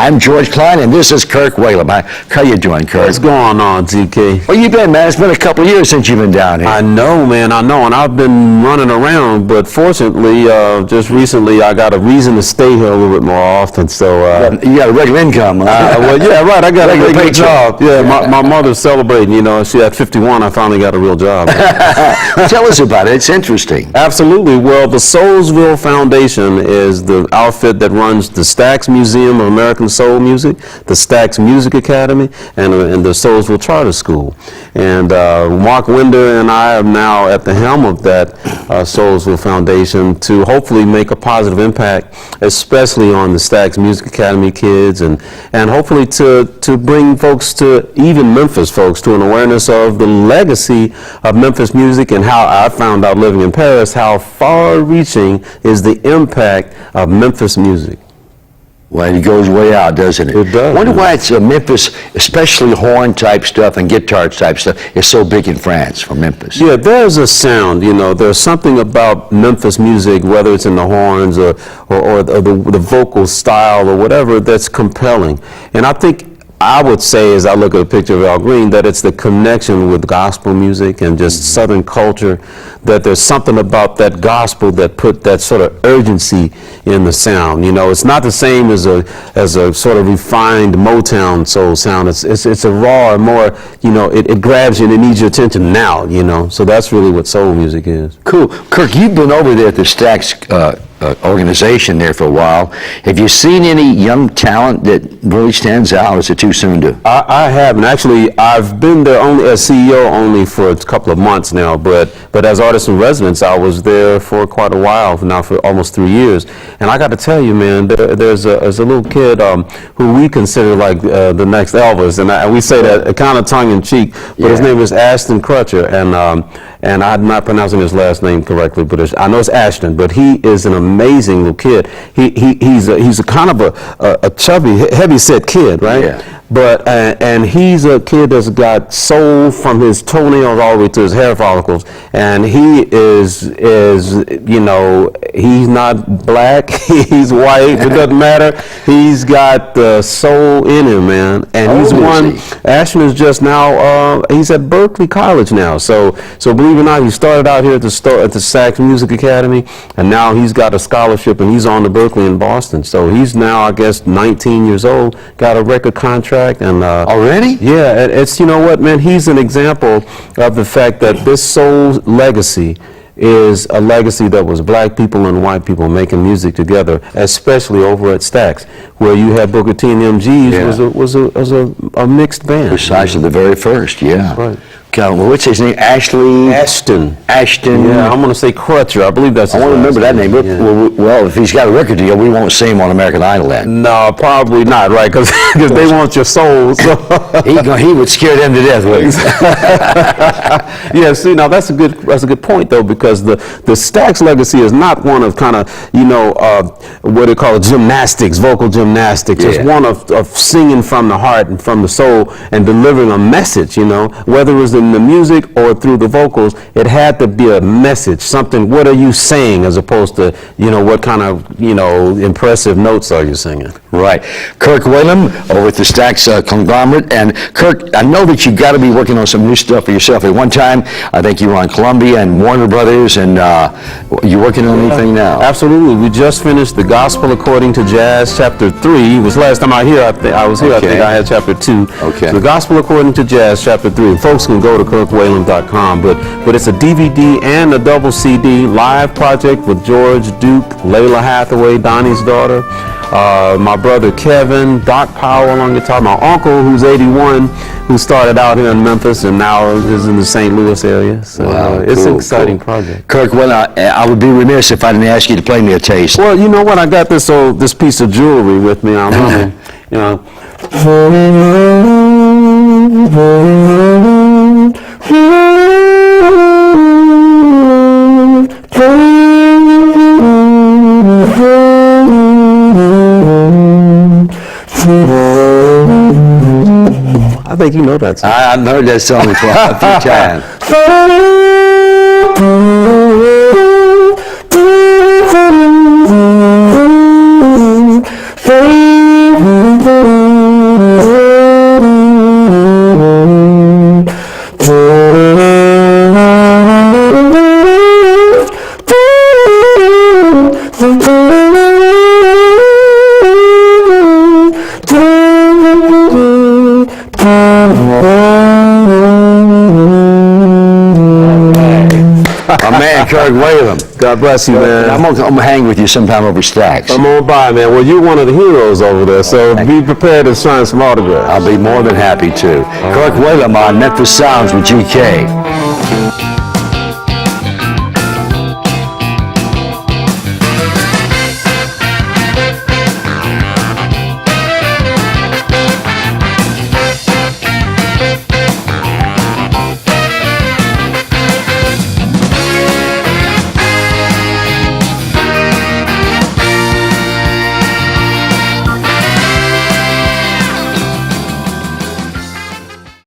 I'm George Klein, and this is Kirk Whalum. How you doing, Kirk? What's going on, TK? Where you been, man? It's been a couple of years since you've been down here. I know, man, I know, and I've been running around, but fortunately, just recently, I got a reason to stay here a little bit more often, so... you got a regular income, huh? Well, yeah, right, I got a regular regular job. Yeah, Yeah. my mother's celebrating, you know, she at 51, I finally got a real job. Tell us about it. It's interesting. Absolutely. Well, the Soulsville Foundation is the outfit that runs the Stax Museum of American Soul Music, the Stax Music Academy, and the Soulsville Charter School. And Mark Winder and I are now at the helm of that Soulsville Foundation to hopefully make a positive impact, especially on the Stax Music Academy kids, and hopefully to bring folks to, even Memphis folks, to an awareness of the legacy of Memphis music and how I found out living in Paris how far-reaching is the impact of Memphis music. Well, it goes way out, doesn't it? It does. I wonder why it's Memphis, especially horn-type stuff and guitar-type stuff, is so big in France, for Memphis. Yeah, there's a sound, you know, there's something about Memphis music, whether it's in the horns or the vocal style or whatever, that's compelling. And I think I would say, as I look at a picture of Al Green, that it's the connection with gospel music and just Southern culture, that there's something about that gospel that put that sort of urgency in the sound. You know, it's not the same as a sort of refined Motown soul sound. It's a raw and more, you know, it grabs you and it needs your attention now, you know. So that's really what soul music is. Cool. Kirk, you've been over there at the Stax organization there for a while. Have you seen any young talent that really stands out, or is it too soon to? I haven't. Actually, I've been there only as CEO only for a couple of months now, but as artist in residence, I was there for quite a while, now for almost 3 years. And I got to tell you, man, there's a little kid who we consider like the next Elvis, and we say that kind of tongue-in-cheek, but his name is Ashton Crutcher, and I'm not pronouncing his last name correctly, but I know it's Ashton, but he is an amazing little kid. He's a kind of a chubby, heavy-set kid, right? Yeah. But and he's a kid that's got soul from his toenails all the way to his hair follicles, and he is you know, he's not black, he's white, it doesn't matter. He's got the soul in him, man, and he's one. Ashton is just now he's at Berkeley College now, so believe it or not, he started out here at the Stax Music Academy, and now he's got a scholarship and he's on to Berkeley in Boston. So he's now, I guess, 19 years old, got a record contract. And already? Yeah, it's, you know what, man, he's an example of the fact that this soul legacy is a legacy that was black people and white people making music together, especially over at Stax, where you had Booker T and MGs was a mixed band. Precisely, the very first, yeah. Right. What's his name? Ashton. Yeah, I'm going to say Crutcher. I believe that's his I want to remember that name. Yeah. Well, if he's got a record deal, we won't see him on American Idol then. No, probably not, right? Because they want your soul. So. he would scare them to death, wouldn't he? Yeah, see, now that's a good point, though, because the Stax legacy is not one of kind of, you know, what they call gymnastics, vocal gymnastics. It's one of singing from the heart and from the soul and delivering a message, you know, whether it was in the music or through the vocals, it had to be a message, something. What are you saying, as opposed to, you know, what kind of, you know, impressive notes are you singing? Right. Kirk Whalum over at the Stax conglomerate. And Kirk, I know that you got to be working on some new stuff for yourself. At one time, I think you were on Columbia and Warner Brothers, and you working on anything now? Absolutely. We just finished The Gospel According to Jazz, Chapter 3. It was last time I was here. I think I had Chapter 2. Okay. So The Gospel According to Jazz, Chapter 3. Folks can go to kirkwhalum.com, but it's a DVD and a double CD live project with George Duke, Layla Hathaway, Donnie's daughter, my brother Kevin, Doc Powell on guitar, my uncle who's 81, who started out here in Memphis and now is in the St. Louis area. So it's an exciting project. Kirk, well, I would be remiss if I didn't ask you to play me a taste. Well, you know what? I got this piece of jewelry with me. I'm humming, you know. I think you know that song. I've heard that song a few times. My man, Kirk Whalum. God bless you, man. I'm gonna hang with you sometime over Stacks. Come on by, man. Well, you're one of the heroes over there, so be prepared to sign some autographs. I'll be more than happy to. Kirk Whalum on Memphis Sounds with GK.